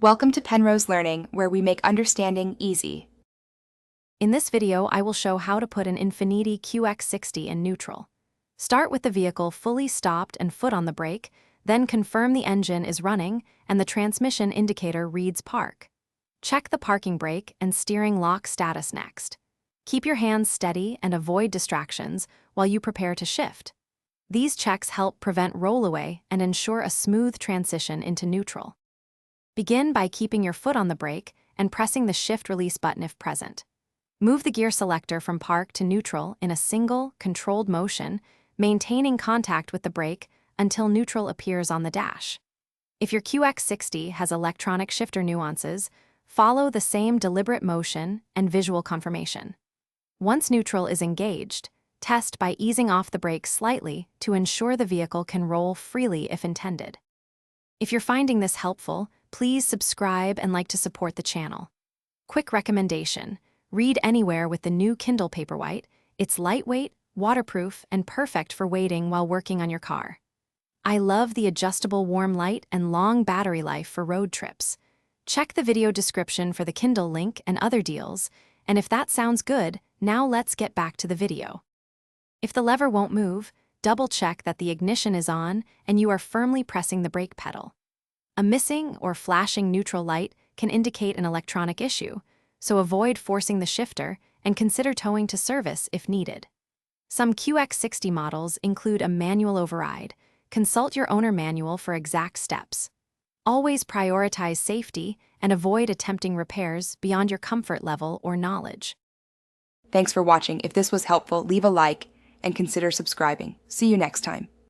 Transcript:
Welcome to Penrose Learning, where we make understanding easy. In this video, I will show how to put an Infiniti QX60 in neutral. Start with the vehicle fully stopped and foot on the brake, then confirm the engine is running and the transmission indicator reads park. Check the parking brake and steering lock status next. Keep your hands steady and avoid distractions while you prepare to shift. These checks help prevent rollaway and ensure a smooth transition into neutral. Begin by keeping your foot on the brake and pressing the shift-release button if present. Move the gear selector from park to neutral in a single, controlled motion, maintaining contact with the brake until neutral appears on the dash. If your QX60 has electronic shifter nuances, follow the same deliberate motion and visual confirmation. Once neutral is engaged, test by easing off the brake slightly to ensure the vehicle can roll freely if intended. If you're finding this helpful, please subscribe and like to support the channel. Quick recommendation: read anywhere with the new Kindle Paperwhite. It's lightweight, waterproof, and perfect for waiting while working on your car. I love the adjustable warm light and long battery life for road trips. Check the video description for the Kindle link and other deals, and if that sounds good, now let's get back to the video. If the lever won't move, double-check that the ignition is on and you are firmly pressing the brake pedal. A missing or flashing neutral light can indicate an electronic issue, so avoid forcing the shifter and consider towing to service if needed. Some QX60 models include a manual override. Consult your owner manual for exact steps. Always prioritize safety and avoid attempting repairs beyond your comfort level or knowledge. Thanks for watching. If this was helpful, leave a like and consider subscribing. See you next time.